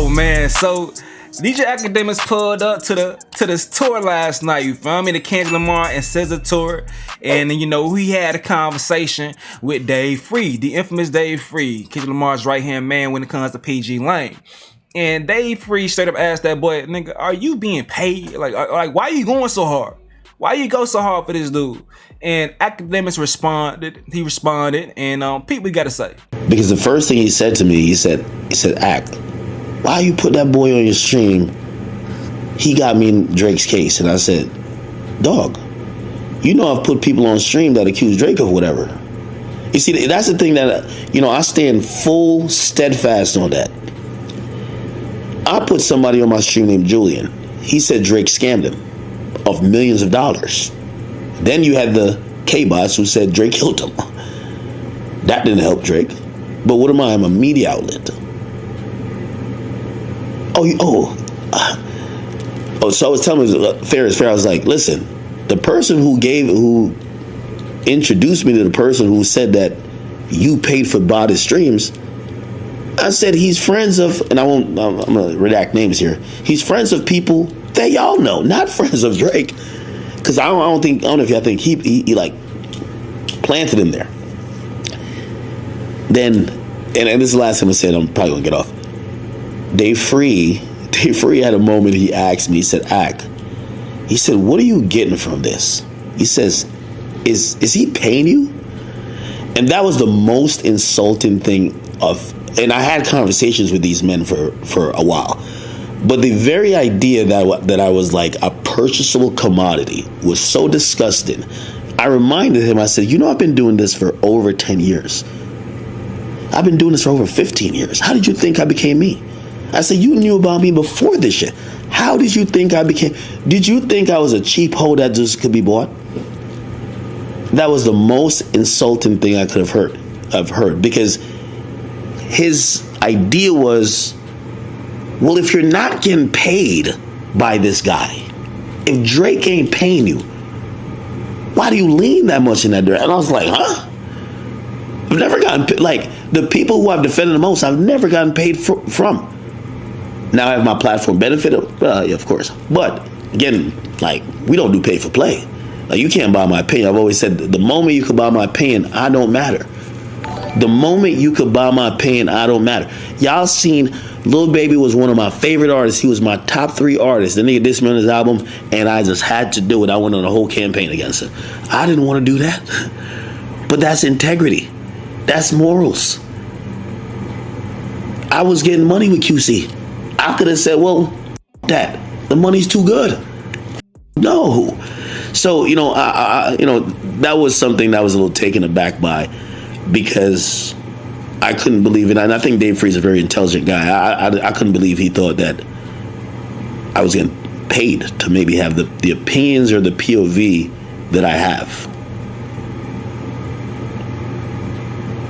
Man, so DJ Akademiks pulled up to this tour last night. You feel me? The Kendrick Lamar and SZA tour, and we had a conversation with Dave Free, the infamous Dave Free, Kendrick Lamar's right hand man when it comes to PG Lane. And Dave Free straight up asked that boy, "Nigga, are you being paid? Like why are you going so hard? Why you go so hard for this dude?" And Akademiks responded. He responded, and people got to say. Because the first thing he said to me, he said, "Act, why you put that boy on your stream? He got me in Drake's case." And I said, "Dog, I've put people on stream that accuse Drake of whatever." You see, that's the thing that, I stand full steadfast on that. I put somebody on my stream named Julian. He said Drake scammed him of millions of dollars. Then you had the K-Bots who said Drake killed him. That didn't help Drake. But what am I? I'm a media outlet. So I was telling fair is fair. I was like, listen, the person who introduced me to the person who said that you paid for botted streams, I said he's friends of, and I'm gonna redact names here. He's friends of people that y'all know, not friends of Drake. Because I don't know if y'all think he like planted him there. Then, and this is the last time I said, I'm probably gonna get off. Dave Free had a moment. He asked me, he said, he said, "What are you getting from this?" He says, is he paying you? And that was the most insulting thing and I had conversations with these men for a while. But the very idea that I was like a purchasable commodity was so disgusting. I reminded him, I said, I've been doing this for over 10 years. I've been doing this for over 15 years. How did you think I became me? I said, you knew about me before this shit. How did you think I became? Did you think I was a cheap hoe that just could be bought? That was the most insulting thing I could have heard, because his idea was, well, if you're not getting paid by this guy, if Drake ain't paying you, why do you lean that much in that direction? And I was like, huh? I've never gotten, like, the people who I've defended the most, I've never gotten paid from. Now I have my platform benefited, yeah, of course. But again, like, we don't do pay for play. Like, you can't buy my opinion. I've always said, the moment you can buy my opinion, I don't matter. The moment you could buy my opinion, I don't matter. Y'all seen Lil Baby was one of my favorite artists. He was my top 3 artists. The nigga dissed me on his album, and I just had to do it. I went on a whole campaign against it. I didn't want to do that. But that's integrity. That's morals. I was getting money with QC. I could have said, well, that. The money's too good. No. So, that was something that I was a little taken aback by, because I couldn't believe it. And I think Dave Free's a very intelligent guy. I couldn't believe he thought that I was getting paid to maybe have the opinions or the POV that I have.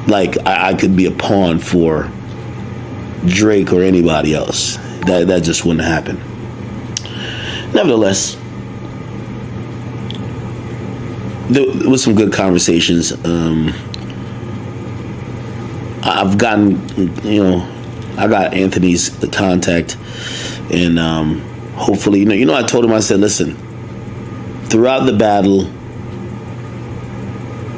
Like, I could be a pawn for Drake or anybody else. That just wouldn't happen. Nevertheless, there was some good conversations. I've gotten, I got Anthony's contact, and hopefully, I told him, I said, listen, throughout the battle,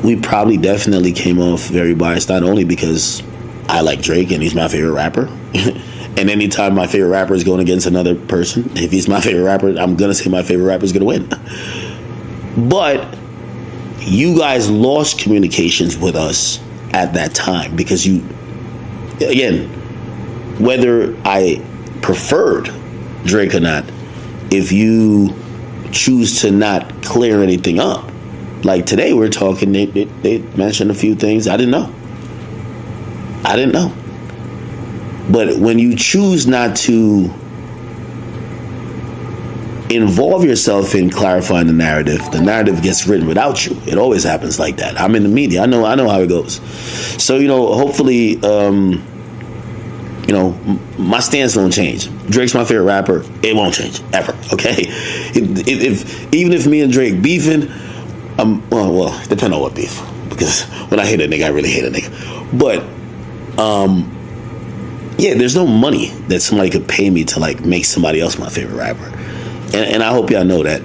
we probably definitely came off very biased, not only because I like Drake and he's my favorite rapper, and anytime my favorite rapper is going against another person, if he's my favorite rapper, I'm going to say my favorite rapper is going to win. But you guys lost communications with us at that time, because again, whether I preferred Drake or not, if you choose to not clear anything up, like today we're talking, they mentioned a few things I didn't know. But when you choose not to involve yourself in clarifying the narrative gets written without you. It always happens like that. I'm in the media. I know how it goes. So, hopefully, my stance won't change. Drake's my favorite rapper. It won't change ever. Okay. Even if me and Drake beefing, well, depending on what beef, because when I hate a nigga, I really hate a nigga. But Yeah, there's no money that somebody could pay me to like make somebody else my favorite rapper, and I hope y'all know that.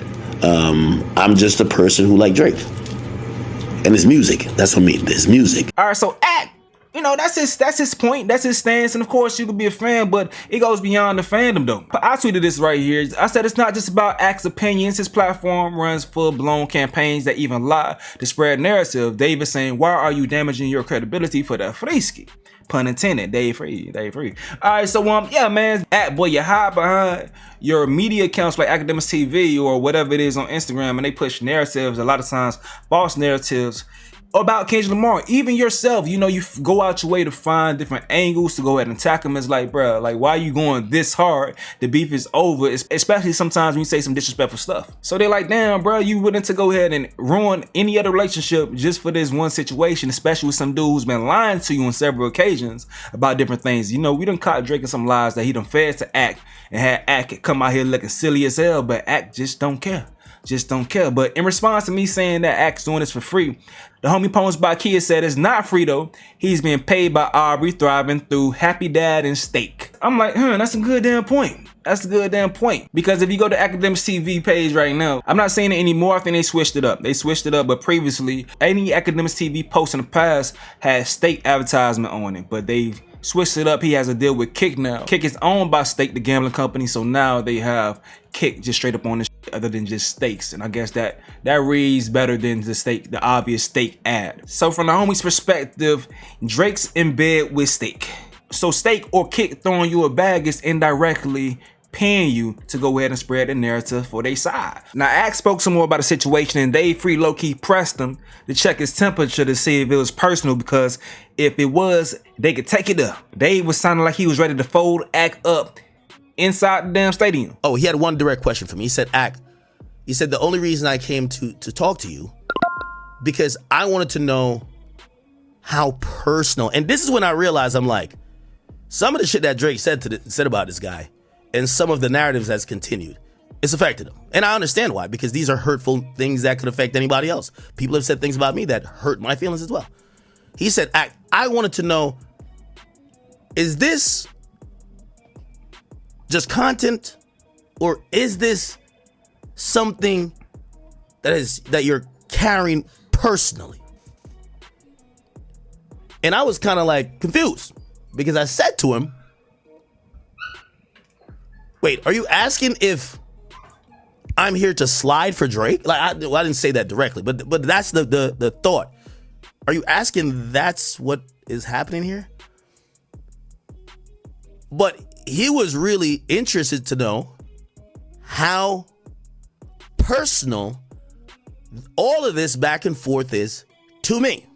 I'm just a person who like Drake and his music. That's what I mean. His music. All right, so Act, you know, that's his point, that's his stance, and of course you could be a fan, but it goes beyond the fandom though. I tweeted this right here. I said it's not just about Act's opinions. His platform runs full-blown campaigns that even lie to spread narrative. David saying, "Why are you damaging your credibility for the frisky?" Pun intended. Dave Free. All right, so yeah, man, Act, boy, you hide behind your media accounts like Akademiks TV or whatever it is on Instagram, and they push narratives, a lot of times false narratives about Kendrick Lamar. Even yourself, you know, you go out your way to find different angles to go ahead and attack him. It's like, bro, like, why are you going this hard? The beef is over, especially sometimes when you say some disrespectful stuff. So they're like, damn, bro, you willing to go ahead and ruin any other relationship just for this one situation, especially with some dude who's been lying to you on several occasions about different things. You know, we done caught Drake in some lies that he done fed to Act and had Act come out here looking silly as hell, but Act just don't care. Just don't care. But in response to me saying that Act's doing this for free, the homie Poems by Kia said it's not free though. He's being paid by Aubrey Thriving through Happy Dad and Steak. I'm like, that's a good damn point. That's a good damn point. Because if you go to Akademiks TV page right now, I'm not saying it anymore. I think they switched it up. But previously, any Akademiks TV post in the past had Steak advertisement on it, but they've switched it up. He has a deal with Kick now. Kick is owned by Steak, the gambling company, so now they have Kick just straight up on the other than just Steaks, and I guess that reads better than the obvious Steak ad. So from the homie's perspective, Drake's in bed with Steak. So Steak or Kick throwing you a bag is indirectly paying you to go ahead and spread the narrative for their side. Now, Act spoke some more about the situation, and Dave Free low-key pressed him to check his temperature to see if it was personal, because if it was, they could take it up. Dave was sounding like he was ready to fold Act up inside the damn stadium. Oh, he had one direct question for me. He said, Act, he said, the only reason I came to talk to you, because I wanted to know how personal, and this is when I realized, I'm like, some of the shit that Drake said about this guy, and some of the narratives that's continued, it's affected him. And I understand why, because these are hurtful things that could affect anybody else. People have said things about me that hurt my feelings as well. He said, Act, I wanted to know, is this just content, or is this something that you're carrying personally? And I was kind of like confused, because I said to him, wait, are you asking if I'm here to slide for Drake? Like, I didn't say that directly, but that's the thought. Are you asking that's what is happening here? But he was really interested to know how personal all of this back and forth is to me.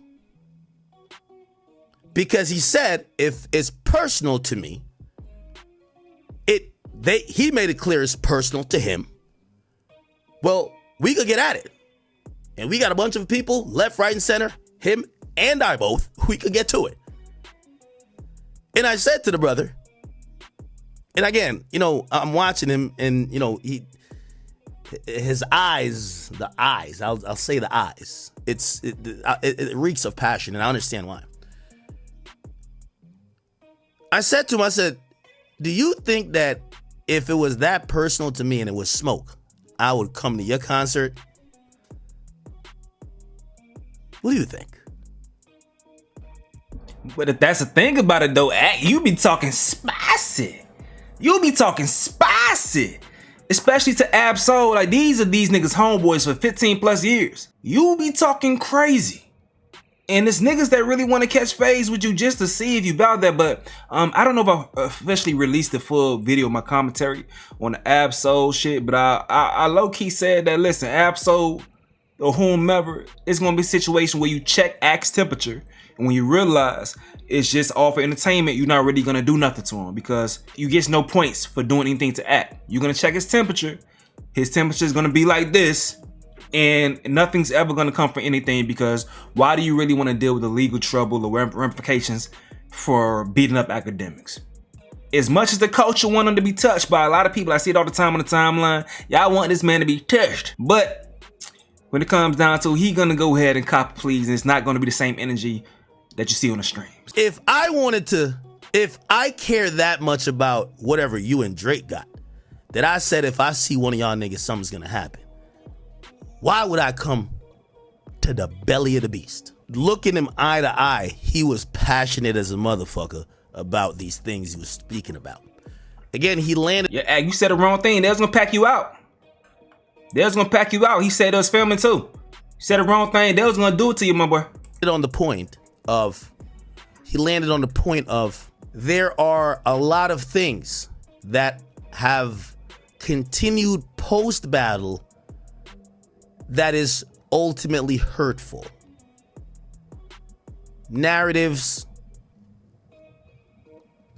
Because he said, if it's personal to me, he made it clear it's personal to him. Well, we could get at it. And we got a bunch of people, left, right, and center, him and I both, we could get to it. And I said to the brother, and again, you know, I'm watching him, and, you know, his eyes, I'll say the eyes. It reeks of passion, and I understand why. I said to him, I said, do you think that if it was that personal to me and it was smoke, I would come to your concert? What do you think? But if that's the thing about it though, you be talking spicy. You be talking spicy. Especially to Ab-Soul. Like, these are these niggas homeboys for 15 plus years. You be talking crazy. And it's niggas that really want to catch phase with you just to see if you about that. But I don't know if I officially released the full video of my commentary on the Ab-Soul shit. But I low-key said that, listen, Ab-Soul or whomever, it's going to be a situation where you check Act's temperature. And when you realize it's just all for entertainment, you're not really going to do nothing to him, because you get no points for doing anything to Act. You're going to check his temperature. His temperature is going to be like this. And nothing's ever going to come for anything, because why do you really want to deal with the legal trouble or ramifications for beating up Akademiks? As much as the culture want him to be touched by a lot of people, I see it all the time on the timeline, y'all want this man to be touched. But when it comes down to it, he going to go ahead and cop please, and it's not going to be the same energy that you see on the streams. If I wanted to If I care that much about whatever you and Drake got, that I said if I see one of y'all niggas, something's gonna happen, why would I come to the belly of the beast? Looking him eye to eye, he was passionate as a motherfucker about these things he was speaking about. Again, he landed. Yeah, you said the wrong thing. They was gonna pack you out. They was gonna pack you out. He said it was filming too. You said the wrong thing. They was gonna do it to you, my boy. He landed on the point of there are a lot of things that have continued post-battle that is ultimately hurtful. Narratives,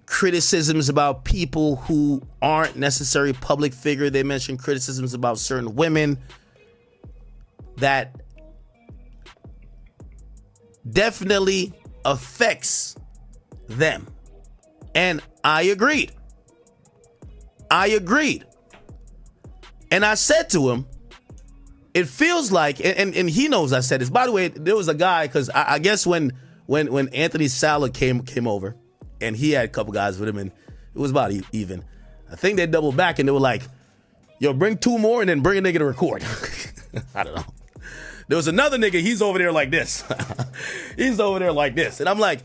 criticisms about people who aren't necessarily public figure. They mention criticisms about certain women that definitely affects them. And I agreed. And I said to him, it feels like, and he knows I said this. By the way, there was a guy, because I guess when Anthony Sala came over, and he had a couple guys with him, and it was about even. I think they doubled back, and they were like, yo, bring 2 more and then bring a nigga to record. I don't know. There was another nigga, he's over there like this. He's over there like this. And I'm like,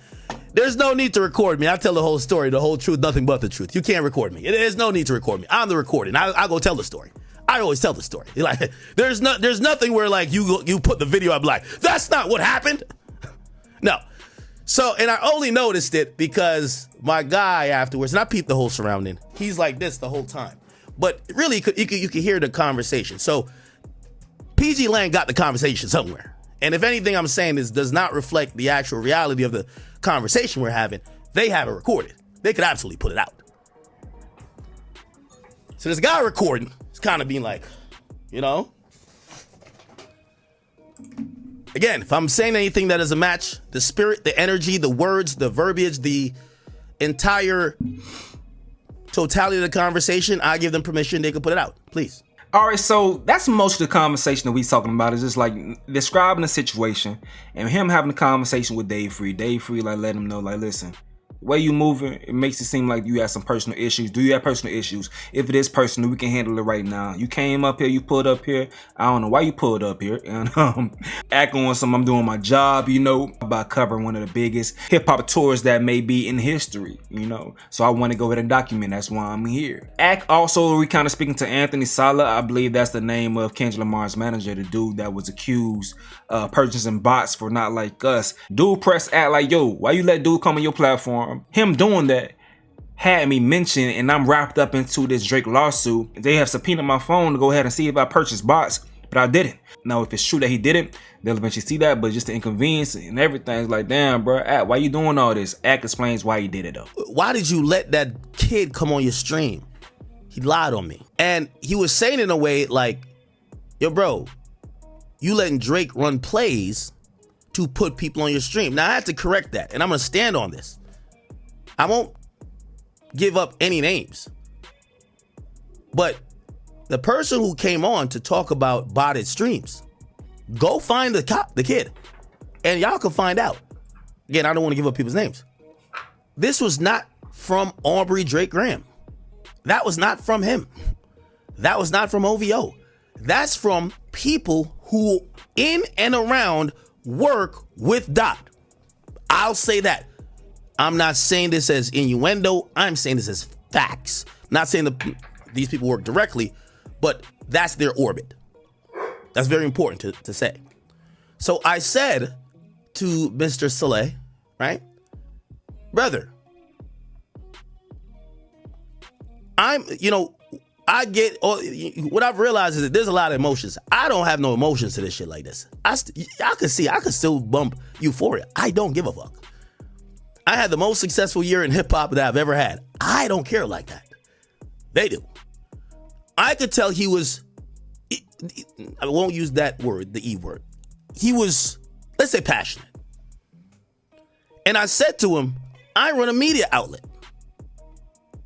there's no need to record me. I tell the whole story, the whole truth, nothing but the truth. You can't record me. There's no need to record me. I'm the recording. I go tell the story. I always tell the story. Like, there's nothing where like you put the video up like, that's not what happened. No. So, and I only noticed it because my guy afterwards, and I peeped the whole surrounding, he's like this the whole time. But really, you could hear the conversation. So, PG Lang got the conversation somewhere. And if anything I'm saying does not reflect the actual reality of the conversation we're having, they have it recorded. They could absolutely put it out. So this guy recording is kind of being like, you know, again, if I'm saying anything that is a match, the spirit, the energy, the words, the verbiage, the entire totality of the conversation, I give them permission, they can put it out, please. All right, so that's most of the conversation that we talking about, is just like describing the situation and him having a conversation with Dave Free. Dave Free, like, let him know, like, listen, the way you moving, it makes it seem like you have some personal issues. Do you have personal issues? If it is personal, we can handle it right now. You came up here, you pulled up here. I don't know why you pulled up here. And acting on some, I'm doing my job, you know, about covering one of the biggest hip hop tours that may be in history, you know. So I want to go ahead and document. That's why I'm here. Also, we kind of speaking to Anthony Sala. I believe that's the name of Kendrick Lamar's manager, the dude that was accused of purchasing bots for Not Like Us. Dude press act like, yo, why you let dude come on your platform? Him doing that had me mention, and I'm wrapped up into this Drake lawsuit. They have subpoenaed my phone to go ahead and see if I purchased bots, but I didn't. Now, if it's true that he didn't, they'll eventually see that, but just the inconvenience and everything is like, damn, bro, Act, why you doing all this? Act explains why he did it, though. Why did you let that kid come on your stream? He lied on me. And he was saying in a way like, yo, bro, you letting Drake run plays to put people on your stream. Now, I had to correct that, and I'm going to stand on this. I won't give up any names. But the person who came on to talk about botted streams, go find the kid, and y'all can find out. Again, I don't want to give up people's names. This was not from Aubrey Drake Graham. That was not from him. That was not from OVO. That's from people who in and around work with Dot. I'll say that. I'm not saying this as innuendo. I'm saying this as facts. Not saying that these people work directly, but that's their orbit. That's very important to say. So I said to Mr. Saleh, right? Brother, I get, what I've realized is that there's a lot of emotions. I don't have no emotions to this shit like this. I could still bump Euphoria. I don't give a fuck. I had the most successful year in hip hop that I've ever had. I don't care like that. They do. I could tell he was, I won't use that word, the E word. He was, let's say, passionate. And I said to him, I run a media outlet.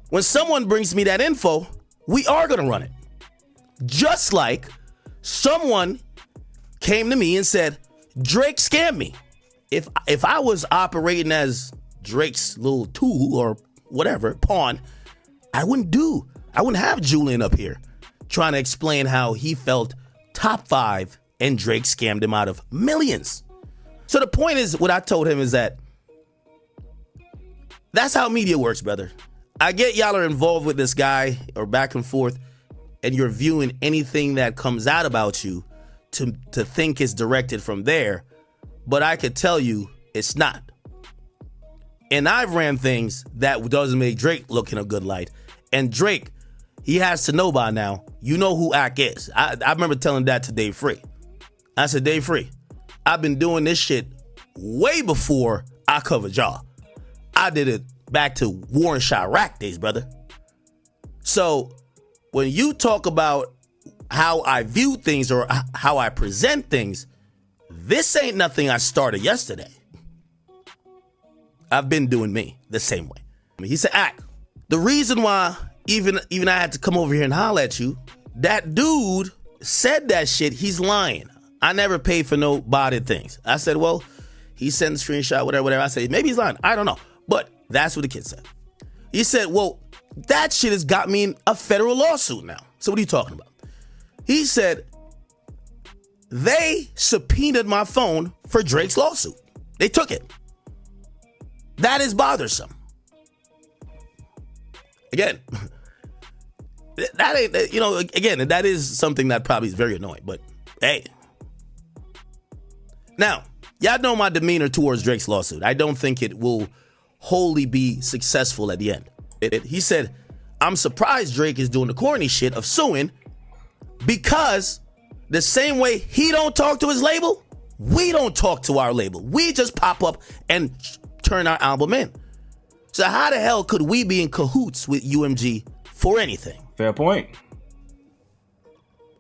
When someone brings me that info, we are going to run it. Just like someone came to me and said, Drake scammed me. If I was operating as Drake's little tool or whatever, pawn, I wouldn't have Julian up here trying to explain how he felt top 5 and Drake scammed him out of millions. So the point is, what I told him is that that's how media works, brother. I get y'all are involved with this guy or back and forth, and you're viewing anything that comes out about you to think it's directed from there. But I could tell you it's not. And I've ran things that doesn't make Drake look in a good light. And Drake, he has to know by now, you know who Ak is. I remember telling that to Dave Free. I said, Dave Free, I've been doing this shit way before I covered y'all. I did it back to War and Chirac days, brother. So when you talk about how I view things or how I present things, this ain't nothing I started yesterday. I've been doing me the same way. He said, Ak, the reason why even I had to come over here and holler at you, that dude said that shit, he's lying. I never paid for no bodied things. I said, well, he sent a screenshot, whatever. I said, maybe he's lying. I don't know. But that's what the kid said. He said, well, that shit has got me in a federal lawsuit now. So what are you talking about? He said, they subpoenaed my phone for Drake's lawsuit. They took it. That is bothersome. Again, that ain't, again, that is something that probably is very annoying, but hey. Now, y'all know my demeanor towards Drake's lawsuit. I don't think it will wholly be successful at the end. He said, I'm surprised Drake is doing the corny shit of suing because the same way he don't talk to his label, we don't talk to our label. We just pop up and turn our album in. So how the hell could we be in cahoots with UMG for anything? Fair point.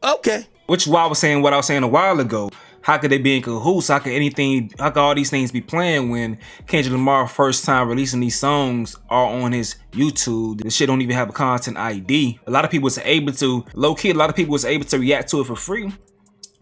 Okay. Which is why I was saying what I was saying a while ago. How could they be in cahoots? How could all these things be playing when Kendrick Lamar first time releasing these songs are on his YouTube? The shit don't even have a content ID. A lot of people was able to, low key, a lot of people was able to react to it for free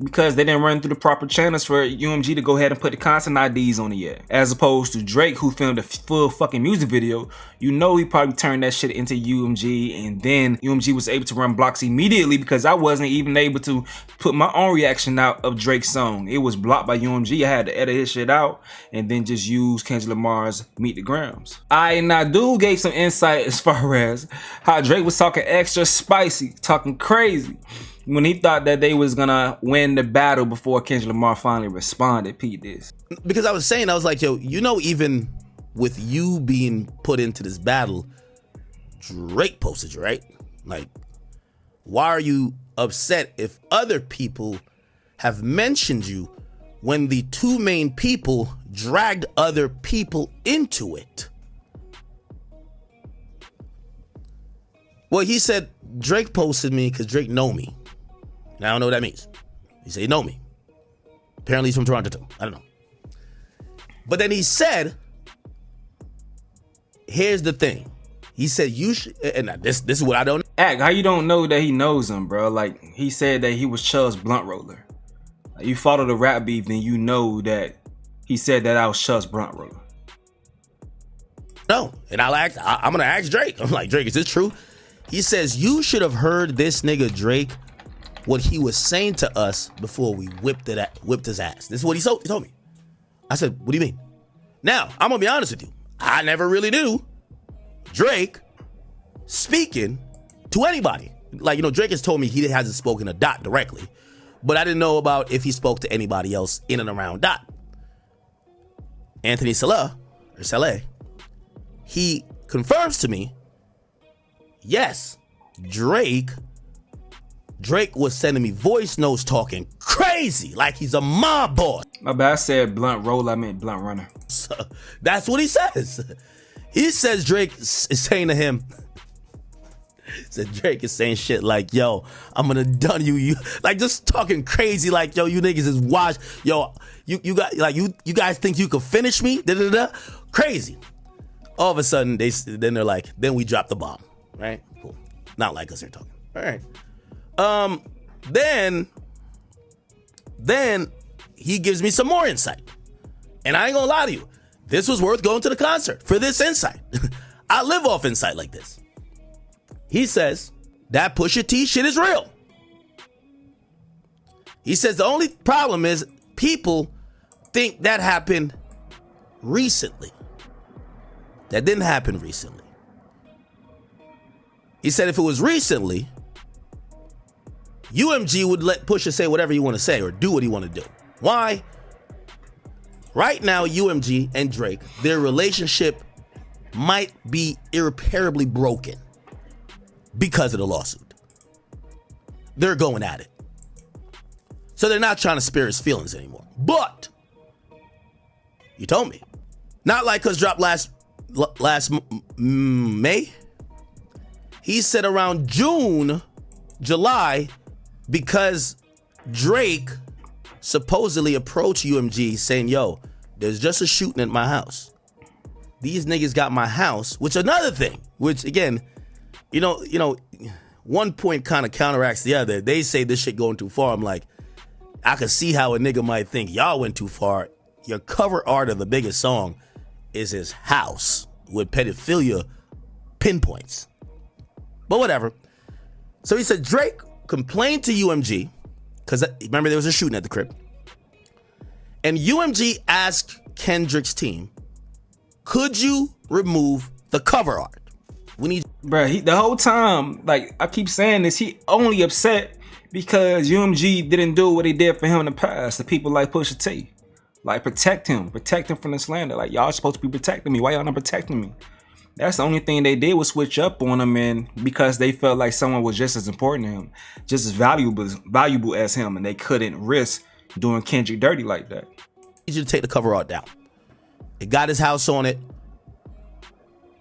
because they didn't run through the proper channels for UMG to go ahead and put the content IDs on it yet. As opposed to Drake, who filmed a full fucking music video, you know he probably turned that shit into UMG, and then UMG was able to run blocks immediately because I wasn't even able to put my own reaction out of Drake's song. It was blocked by UMG. I had to edit his shit out and then just use Kendrick Lamar's Meet the Grams. Now dude gave some insight as far as how Drake was talking extra spicy, talking crazy, when he thought that they was gonna win the battle before Kendrick Lamar finally responded. Pete this. Because I was like, yo, even with you being put into this battle, Drake posted you, right? Like, why are you upset if other people have mentioned you when the two main people dragged other people into it? Well, he said Drake posted me because Drake know me. Now, I don't know what that means. He said he know me. Apparently he's from Toronto too. I don't know. But then he said, here's the thing. He said you should, and this is what I don't know. Ak, how you don't know that he knows him, bro? Like, he said that he was Chubb's blunt roller. Like, you follow the rap beef, then you know that he said that I was Chubb's blunt roller. No, and I'm gonna ask Drake. I'm like, Drake, is this true? He says you should have heard this nigga Drake, what he was saying to us before we whipped his ass. This is what he told me. I said, what do you mean? Now, I'm gonna be honest with you. I never really knew Drake speaking to anybody. Like, Drake has told me he hasn't spoken to Dot directly, but I didn't know about if he spoke to anybody else in and around Dot. Anthony Saleh, he confirms to me, yes, Drake was sending me voice notes talking crazy like he's a mob boss. My bad, I said blunt roller, I meant blunt runner. So, that's what he says. He says Drake is saying to hhim, Drake is saying shit like, yo, I'm gonna done you like just talking crazy like, yo, you niggas is washed. Yo, you guys think you could finish me? Crazy. All of a sudden, they're like, then we drop the bomb, right? Cool. Not like us here talking. All right. Then he gives me some more insight. And I ain't gonna lie to you. this was worth going to the concert for this insight. I live off insight like this. He says that Pusha T shit is real. He says the only problem is people think that happened recently. That didn't happen recently. He said if it was recently, UMG would let Pusha say whatever he want to say or do what he want to do. Why? Right now, UMG and Drake, their relationship might be irreparably broken because of the lawsuit. They're going at it. So they're not trying to spare his feelings anymore. But you told me. Not Like Us dropped last May. He said around June, July, because Drake supposedly approached UMG saying, yo, there's just a shooting at my house. These niggas got my house, which another thing, which again, you know, one point kind of counteracts the other. They say this shit going too far. I'm like, I could see how a nigga might think y'all went too far. Your cover art of the biggest song is his house with pedophilia pinpoints. But whatever. So he said Drake complained to UMG, because remember there was a shooting at the crib. And UMG asked Kendrick's team, could you remove the cover art? We need... Bruh, the whole time, like I keep saying this, he only upset because UMG didn't do what he did for him in the past. The people like Pusha T. Like protect him from the slander. Like y'all supposed to be protecting me. Why y'all not protecting me? That's the only thing they did was switch up on him, and because they felt like someone was just as important to him, just as valuable as him, and they couldn't risk doing Kendrick dirty like that. I need you to take the cover art down. It got his house on it.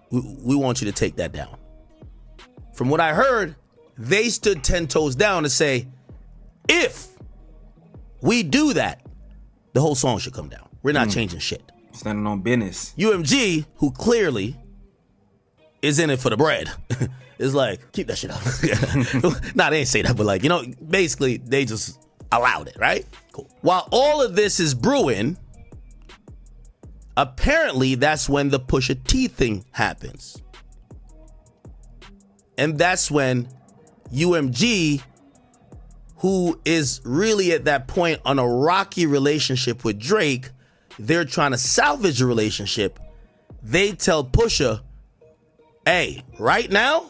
We want you to take that down. From what I heard, they stood 10 toes down to say, if we do that, the whole song should come down. We're not changing shit. Standing on business. UMG, who clearly is in it for the bread, is like, keep that shit up. Nah, they ain't say that, but like, basically they just allowed it, right? Cool. While all of this is brewing, apparently that's when the Pusha T thing happens. And that's when UMG, who is really at that point on a rocky relationship with Drake, they're trying to salvage a relationship. They tell Pusha, hey, right now,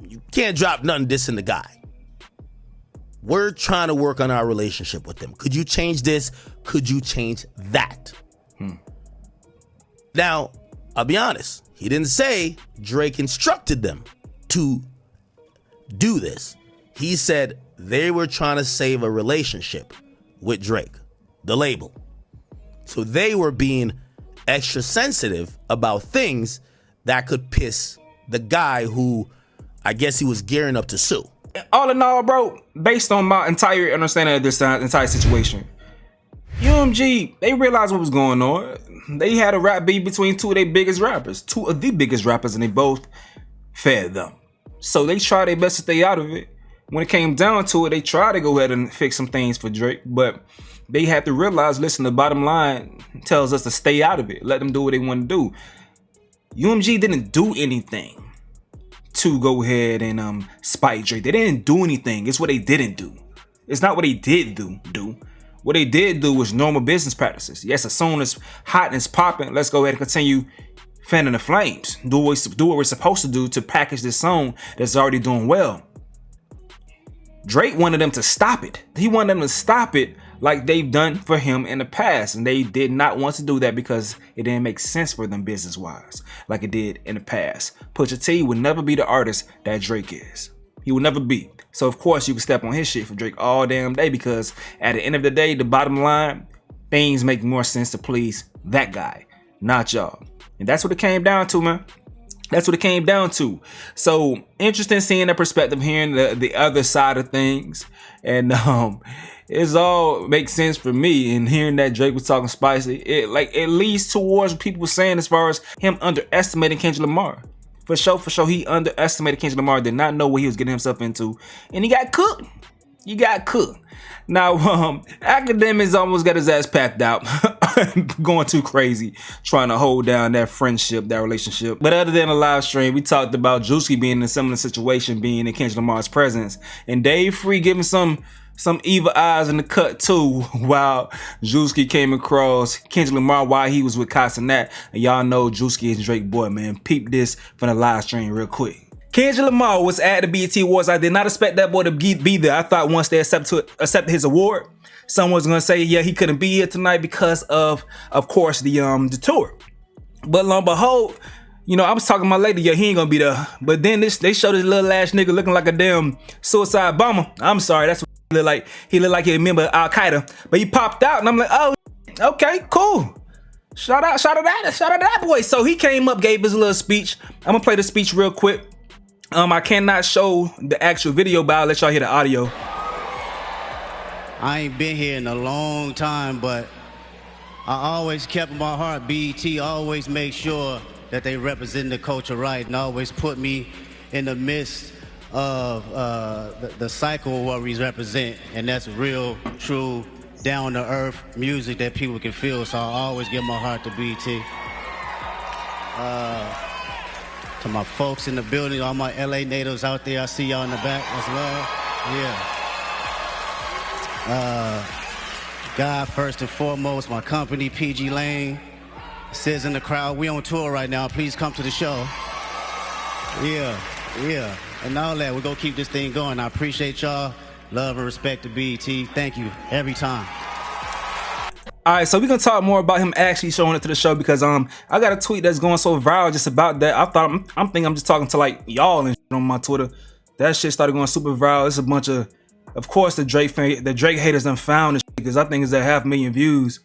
you can't drop nothing dissing the guy. We're trying to work on our relationship with him. Could you change this? Could you change that? Now, I'll be honest. He didn't say Drake instructed them to do this. He said they were trying to save a relationship with Drake, the label. So they were being extra sensitive about things that could piss the guy who I guess he was gearing up to sue. All in all, bro, based on my entire understanding of this entire situation, UMG, they realized what was going on. They had a rap beef between two of the biggest rappers, and they both fed them. So they tried their best to stay out of it. When it came down to it, they tried to go ahead and fix some things for Drake, but they had to realize, listen, the bottom line tells us to stay out of it. Let them do what they want to do. UMG didn't do anything to go ahead and spite Drake. They didn't do anything. It's what they didn't do. It's not what they did do. What they did do was normal business practices. Yes, as soon as hot and it's popping, let's go ahead and continue fanning the flames. Do what we're supposed to do to package this song that's already doing well. Drake wanted them to stop it. He wanted them to stop it like they've done for him in the past. And they did not want to do that because it didn't make sense for them business-wise like it did in the past. Pusha T would never be the artist that Drake is. He would never be. So of course you can step on his shit for Drake all damn day, because at the end of the day, the bottom line, things make more sense to please that guy, not y'all. And that's what it came down to, man. That's what it came down to. So interesting seeing that perspective, hearing the other side of things. And it's all makes sense for me. And hearing that Drake was talking spicy, it leads towards what people were saying as far as him underestimating Kendrick Lamar. For sure, he underestimated Kendrick Lamar, did not know what he was getting himself into. And he got cooked. Now, Akademiks almost got his ass packed out. going too crazy trying to hold down that friendship, that relationship. But other than the live stream, we talked about Juicy being in a similar situation, being in Kendrick Lamar's presence, and Dave Free giving some evil eyes in the cut too, while Juicy came across Kendrick Lamar while he was with Casanat. And y'all know Juicy is Drake boy, man. Peep this from the live stream real quick. Kendrick Lamar was at the BET Awards. I did not expect that boy to be there. I thought once they accepted his award, someone's gonna say, yeah, he couldn't be here tonight because of course, the tour. But lo and behold, you know, I was talking to my lady, yeah, he ain't gonna be there. But then they showed this little ass nigga looking like a damn suicide bomber. I'm sorry, that's what he looked like. He looked like he remember Al Qaeda. But he popped out, and I'm like, oh, okay, cool. Shout out that boy. So he came up, gave his little speech. I'm gonna play the speech real quick. I cannot show the actual video, but I'll let y'all hear the audio. I ain't been here in a long time, but I always kept in my heart, BET always make sure that they represent the culture right and always put me in the midst of the cycle of what we represent. And that's real, true, down-to-earth music that people can feel. So I always give my heart to BET. To my folks in the building, all my LA natives out there, I see y'all in the back. That's love. Yeah. God first and foremost, my company, PG Lane, says in the crowd, we on tour right now. Please come to the show. Yeah. And all that, we're gonna keep this thing going. I appreciate y'all. Love and respect to BET. Thank you every time. All right, so we're gonna talk more about him actually showing up to the show because I got a tweet that's going so viral just about that. I'm thinking I'm just talking to like y'all and shit on my Twitter. That shit started going super viral. It's a bunch of course the Drake haters done found this shit because I think it's at 500,000 views.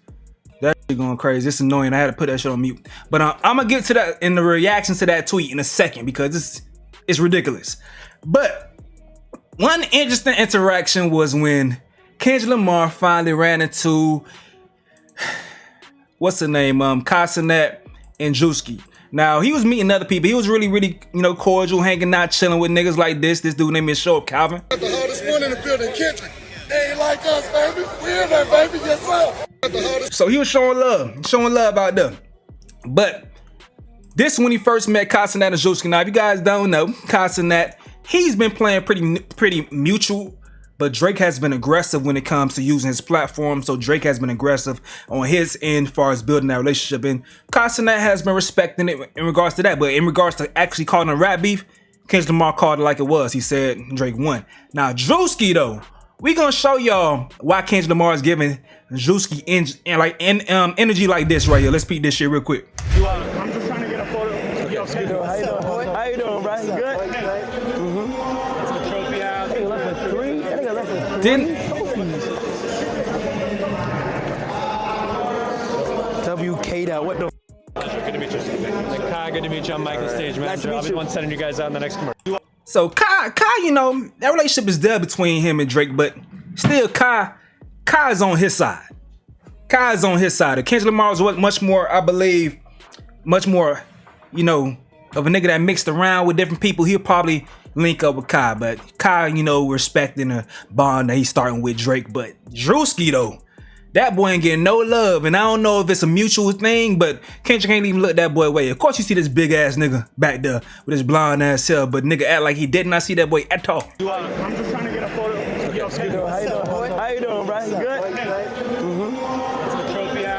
That shit going crazy. It's annoying. I had to put that shit on mute. But I'm gonna get to that in the reaction to that tweet in a second because it's ridiculous. But one interesting interaction was when Kendrick Lamar finally ran into what's the name? Casanat and Juicy. Now he was meeting other people. He was really, you know, cordial, hanging out, chilling with niggas like this. This dude named Show Up Calvin. The hardest one in the building, Kendrick. They ain't like us, baby. We're in there, baby. Yes, sir. So he was showing love out there. But this when he first met Casanat and Juicy. Now, if you guys don't know, Casanat, he's been playing pretty mutual. But Drake has been aggressive when it comes to using his platform. So Drake has been aggressive on his end as far as building that relationship. And Casanat has been respecting it in regards to that. But in regards to actually calling a rap beef, Kendrick Lamar called it like it was. He said Drake won. Now Juicy though, we gonna show y'all why Kendrick Lamar is giving Juicy energy like this right here. Let's peep this shit real quick. I'm just trying to get a photo. How you doing, bro? You good? WK that what the Good to meet you. Kai, good to meet you. I'm Mike, the stage manager. I'll be the one sending you guys out in the next commercial. So Kai, you know, that relationship is there between him and Drake, but still Kai is on his side. Kai is on his side. Kendrick Lamar is much more, I believe, you know, of a nigga that mixed around with different people. He'll probably link up with Kai, but Kai, you know, respecting the bond that he's starting with Drake. But Drewski though, that boy ain't getting no love, and I don't know if it's a mutual thing, but Kendrick ain't even look that boy away. Of course you see this big ass nigga back there with his blonde ass hair, but nigga act like he did not see that boy at all. I'm just trying to get a photo. How you doing, bro? You good?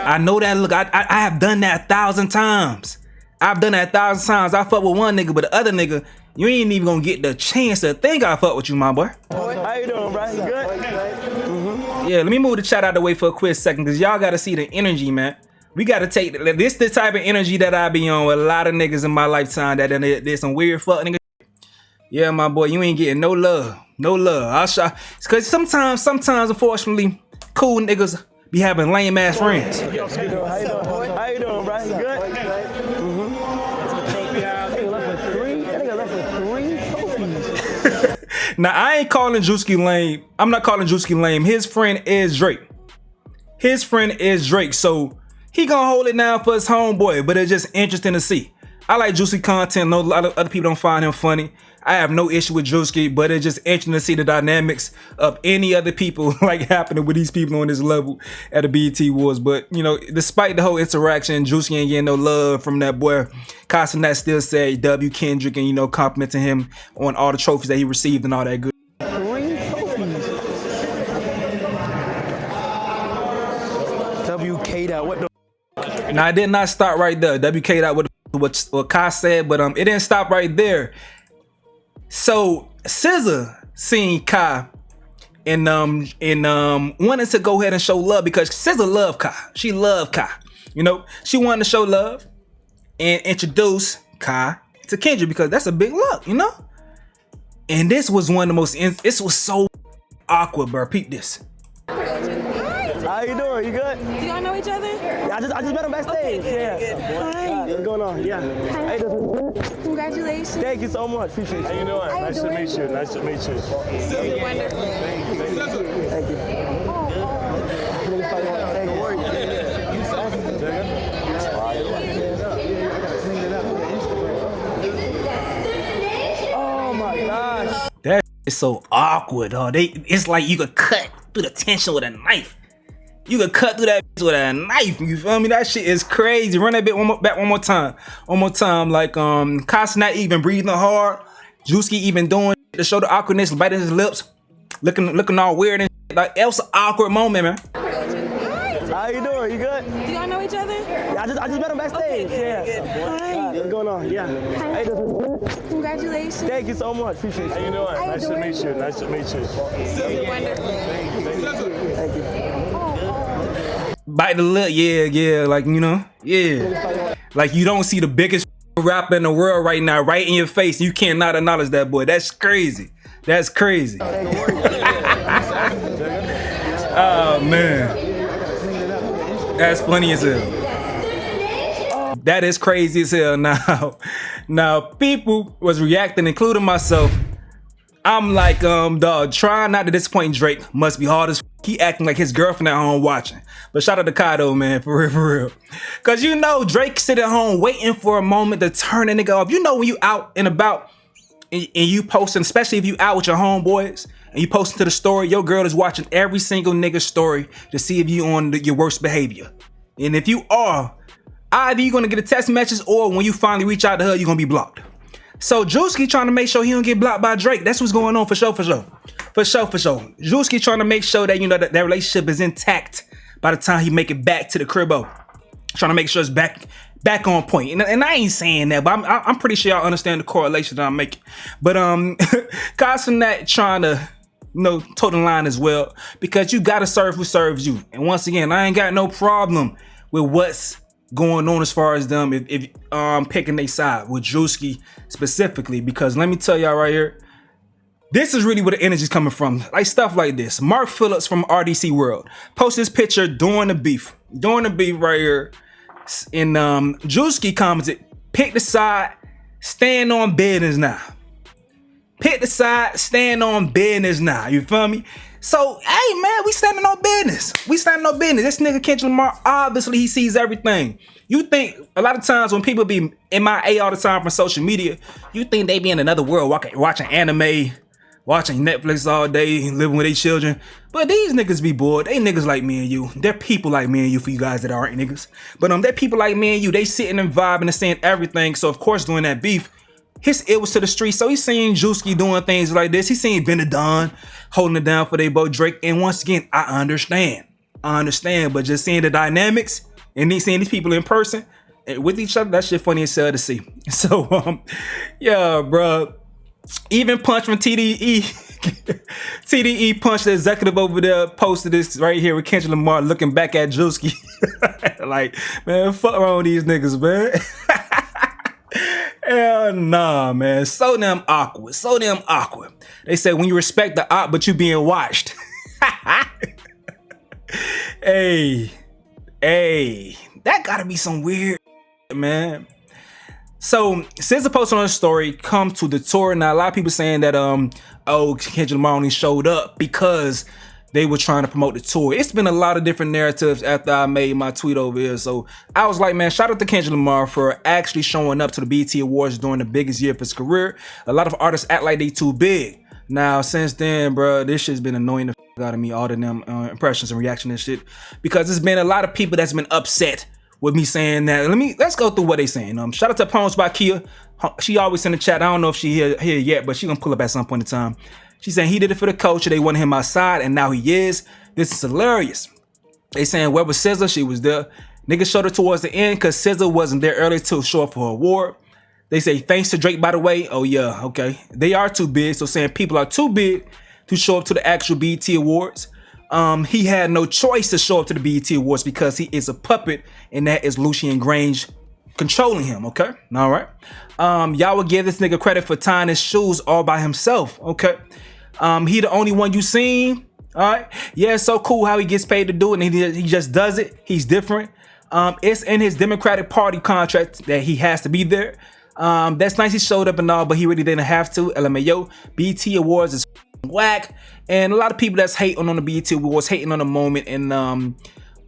I know that look. I have done that 1,000 times. I've done that 1,000 times. I fuck with one nigga, but the other nigga, you ain't even gonna get the chance to think I fuck with you, my boy. How you doing, bro? You good? Yeah, let me move the chat out the way for a quick second, because y'all gotta see the energy, man. We gotta take this the type of energy that I be on with a lot of niggas in my lifetime that there's some weird fuck niggas. Yeah, my boy, you ain't getting no love. No love. I'll show, cause sometimes, unfortunately, cool niggas be having lame ass friends. How you doing, bro? You good? Now, I ain't calling Drewski lame. I'm not calling Drewski lame. His friend is Drake. His friend is Drake. So he gonna hold it down for his homeboy, but it's just interesting to see. I like Juicy content. No, a lot of other people don't find him funny. I have no issue with Drewski, but it's just interesting to see the dynamics of any other people like happening with these people on this level at the BET Awards. But you know, despite the whole interaction, Drewski ain't getting no love from that boy. Castanet still said W Kendrick and, you know, complimenting him on all the trophies that he received and all that good. 3 trophies. WK that what the Now, it did not stop right there. WK that what Kai said, but it didn't stop right there. So SZA seen Kai and wanted to go ahead and show love because SZA loved Kai. She loved Kai. You know, she wanted to show love and introduce Kai to Kendrick because that's a big look, you know? And this was one of the most, this was so awkward, bro. Peep this. How you doing? You good? Do y'all know each other? Yeah, I just met him backstage. Okay, Yeah. Hi. What's going on? Yeah. Hey, Congratulations. thank you so much. Appreciate you. How you doing? Nice to meet you. Nice to meet you. Wonderful. Thank you. Oh my gosh. That is so awkward, huh? It's like you could cut through the tension with a knife. You could cut through that with a knife. You feel me? That shit is crazy. Run that bit back one more time. One more time. Like Costa not even breathing hard. Drewski even doing to show the awkwardness, biting his lips, looking all weird and shit. Like that was an awkward moment, man. How you doing? You good? Do y'all know each other? Yeah, I just met him backstage. Okay, Yeah. Hi. What's going on? Yeah. Hey, Congratulations. thank you so much. Appreciate How you. you doing? How you Nice to doing? meet you. Nice to meet you. Wonderful. Thank you. Bite the lip, yeah, like, you know, yeah. Like you don't see the biggest rapper in the world right now, right in your face. You cannot acknowledge that boy. That's crazy. That's crazy. Oh man. That's funny as hell. That is crazy as hell. Now people was reacting, including myself. I'm like, dog, trying not to disappoint Drake must be hard as he acting like his girlfriend at home watching. But shout out to Kato, man, for real. Cause you know Drake sit at home waiting for a moment to turn a nigga off. You know when you out and about and you posting, especially if you out with your homeboys and you posting to the story, your girl is watching every single nigga's story to see if you on your worst behavior. And if you are, either you're gonna get a text message or when you finally reach out to her, you're gonna be blocked. So Drewski trying to make sure he don't get blocked by Drake. That's what's going on for sure. Drewski trying to make sure that, you know, that relationship is intact by the time he make it back to the cribbo. Trying to make sure it's back on point. And I ain't saying that, but I'm pretty sure y'all understand the correlation that I'm making. But Castanet trying to, you know, toe the line as well, because you gotta serve who serves you. And once again, I ain't got no problem with what's going on as far as them if picking their side with Drewski specifically, because let me tell y'all right here, this is really where the energy's coming from. Like stuff like this. Mark Phillips from RDC World posted this picture during the beef right here, and Drewski commented, "Pick the side, stand on business now. Pick the side, stand on business now." You feel me? So, hey man, we standing on business. This nigga Kendrick Lamar, obviously he sees everything. You think a lot of times when people be MIA all the time from social media, you think they be in another world watching anime, watching Netflix all day, living with their children. But these niggas be bored. They niggas like me and you. They're people like me and you for you guys that aren't niggas. But they're people like me and you. They sitting and vibing and saying everything. So of course during that beef, it was to the street. So he's seeing Drewski doing things like this. He's seeing Benadon holding it down for they both Drake. And once again, I understand. But just seeing the dynamics and then seeing these people in person and with each other, that shit funny as hell to see. So yeah, bro. Even Punch from TDE, TDE Punch, the executive over there, posted this right here with Kendrick Lamar looking back at Drewski. Like, man, fuck wrong with these niggas, man. Hell nah, man. So damn awkward. They said when you respect the op, but you being watched. Hey, that gotta be some weird, man. So SZA posted on a story, come to the tour. Now a lot of people saying that Kendrick Lamar only showed up because they were trying to promote the tour. It's been a lot of different narratives after I made my tweet over here. So I was like, man, shout out to Kendrick Lamar for actually showing up to the BET Awards during the biggest year of his career. A lot of artists act like they too big. Now, since then, bro, this shit's been annoying the f out of me, all of them impressions and reaction and shit, because there's been a lot of people that's been upset with me saying that. Let's go through what they saying. Shout out to Poems by Kia. She always in the chat. I don't know if she here yet, but she gonna pull up at some point in time. She's saying he did it for the culture. They wanted him outside, and now he is. This is hilarious. They saying, where was SZA? She was there. Niggas showed her towards the end because SZA wasn't there earlier to show up for her award. They say, thanks to Drake, by the way. Oh, yeah, okay. They are too big, so saying people are too big to show up to the actual BET Awards. He had no choice to show up to the BET Awards because he is a puppet, and that is Lucien Grange controlling him, okay? All right. Y'all would give this nigga credit for tying his shoes all by himself, okay? He the only one you seen, all right? Yeah, it's so cool how he gets paid to do it, and he just does it. He's different. It's in his Democratic Party contract that he has to be there. That's nice he showed up and all, but he really didn't have to. LMAO, BET Awards is whack, and a lot of people that's hating on the BET Awards, hating on the moment, and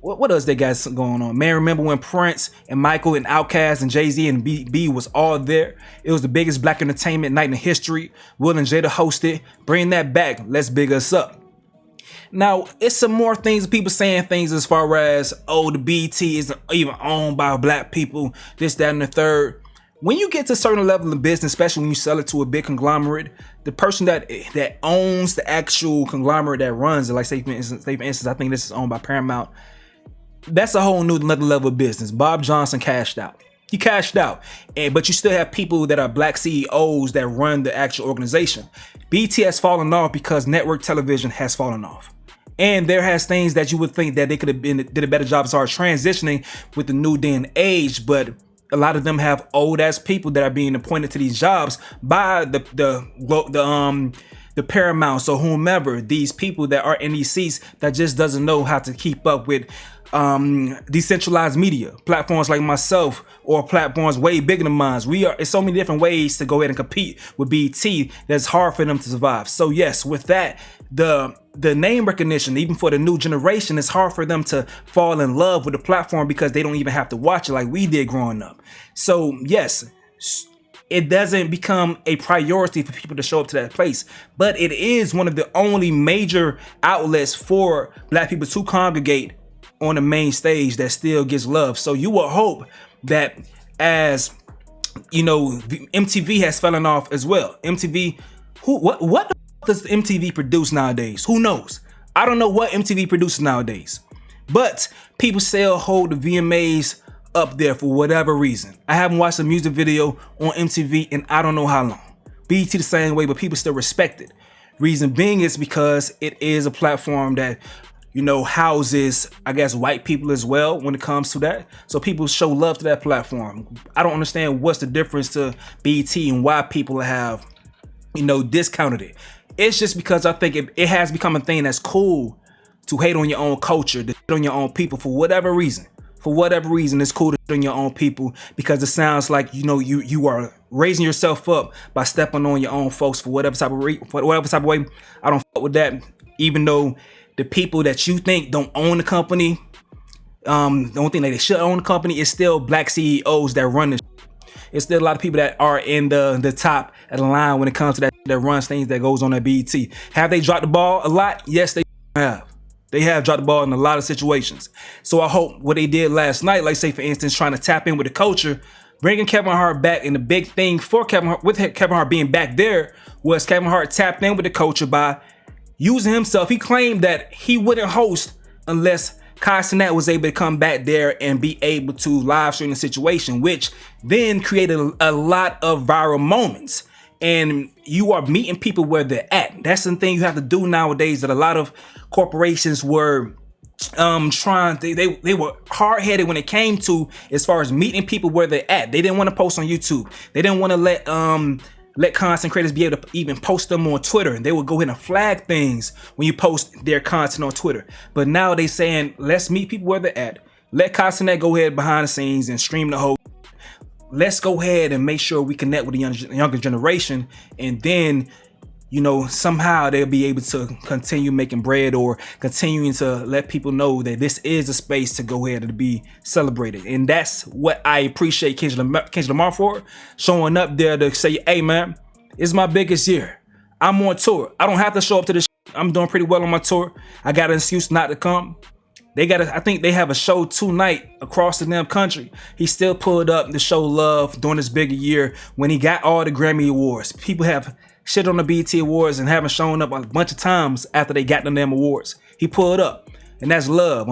what else they got going on? Man, remember when Prince and Michael and Outkast and Jay-Z and B was all there? It was the biggest black entertainment night in history. Will and Jada hosted. Bring that back. Let's big us up. Now, it's some more things, people saying things as far as, oh, the BET isn't even owned by black people, this, that, and the third. When you get to a certain level of business, especially when you sell it to a big conglomerate, the person that owns the actual conglomerate that runs it, like say for instance, I think this is owned by Paramount, that's a whole new another level of business. Bob Johnson cashed out. He cashed out. But you still have people that are black CEOs that run the actual organization. BT has fallen off because network television has fallen off. And there has things that you would think that they could have did a better job as far as transitioning with the new day and age, but a lot of them have old ass people that are being appointed to these jobs by the Paramounts or whomever, these people that are in these seats that just doesn't know how to keep up with decentralized media platforms like myself or platforms way bigger than mine. It's so many different ways to go ahead and compete with BET that's hard for them to survive. So yes, with that, the name recognition, even for the new generation, it's hard for them to fall in love with the platform because they don't even have to watch it like we did growing up. So yes, it doesn't become a priority for people to show up to that place, but it is one of the only major outlets for black people to congregate on the main stage that still gets love. So you will hope that, as you know, MTV has fallen off as well. MTV, what the does MTV produce nowadays? Who knows? I don't know what MTV produces nowadays, but people still hold the VMAs up there for whatever reason. I haven't watched a music video on MTV in I don't know how long. BET the same way, but people still respect it. Reason being is because it is a platform that, you know, houses, I guess, white people as well when it comes to that. So people show love to that platform. I don't understand what's the difference to BET and why people have, you know, discounted it. It's just because I think it has become a thing that's cool to hate on your own culture, to hate on your own people for whatever reason. For whatever reason, it's cool to hate on your own people because it sounds like, you know, you are raising yourself up by stepping on your own folks for whatever type of way. I don't fuck with that, even though the people that you think don't own the company, the only thing that they should own the company is still black CEOs that run this. It's still a lot of people that are in the top of the line when it comes to that runs things that goes on at BET. Have they dropped the ball a lot? Yes, they have. They have dropped the ball in a lot of situations. So I hope what they did last night, like say for instance, trying to tap in with the culture, bringing Kevin Hart back, and the big thing for Kevin Hart, with Kevin Hart being back there, was Kevin Hart tapped in with the culture by using himself. He claimed that he wouldn't host unless Kai Cenat was able to come back there and be able to live stream the situation, which then created a lot of viral moments. And you are meeting people where they're at. That's the thing you have to do nowadays that a lot of corporations were they were hard-headed when it came to as far as meeting people where they're at. They didn't want to post on YouTube. They didn't want to let content creators be able to even post them on Twitter. They would go ahead and flag things when you post their content on Twitter. But now they saying, let's meet people where they're at. Let Kai Cenat go ahead behind the scenes and stream the whole. Let's go ahead and make sure we connect with the younger generation, and then you know, somehow they'll be able to continue making bread or continuing to let people know that this is a space to go ahead and be celebrated. And that's what I appreciate Kendrick Lamar for, showing up there to say, hey man, it's my biggest year. I'm on tour. I don't have to show up to this. I'm doing pretty well on my tour. I got an excuse not to come. I think they have a show tonight across the damn country. He still pulled up to show love during this bigger year when he got all the Grammy Awards. People have shit on the BET Awards and haven't shown up a bunch of times after they got the damn awards. He pulled up, and that's love.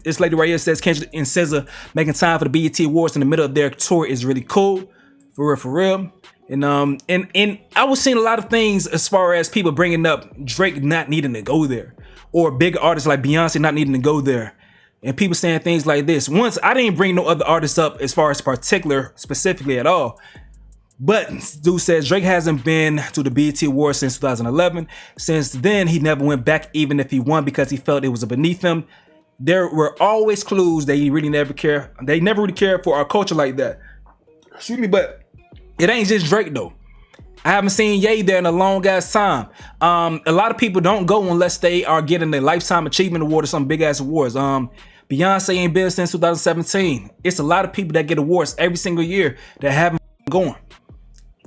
This lady right here says Kendrick and SZA making time for the BET Awards in the middle of their tour is really cool, for real. And I was seeing a lot of things as far as people bringing up Drake not needing to go there, or big artists like Beyonce not needing to go there, and people saying things like this. Once, I didn't bring no other artists up as far as specifically at all. But dude says Drake hasn't been to the BET Awards since 2011. Since then, he never went back, even if he won, because he felt it was beneath him. There were always clues that he really never cared. They never really cared for our culture like that. Excuse me, but it ain't just Drake though. I haven't seen Ye there in a long ass time. A lot of people don't go unless they are getting a Lifetime Achievement Award or some big ass awards. Beyonce ain't been since 2017. It's a lot of people that get awards every single year that haven't gone.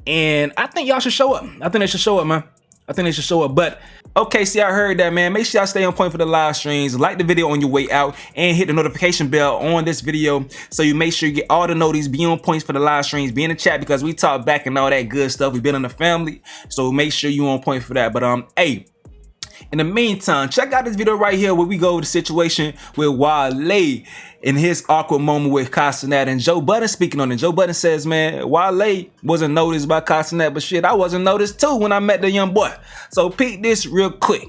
And I think y'all should show up. I think they should show up, man. I think they should show up. But okay, see, I heard that, man. Make sure y'all stay on point for the live streams. Like the video on your way out and hit the notification bell on this video so you make sure you get all the notices, be on points for the live streams, be in the chat because we talk back and all that good stuff. We've been in the family, so make sure you on point for that. But hey, in the meantime, check out this video right here where we go over the situation with Wale in his awkward moment with Castanet and Joe Budden speaking on it. Joe Budden says, man, Wale wasn't noticed by Castanet, but shit, I wasn't noticed too when I met the young boy. So peep this real quick.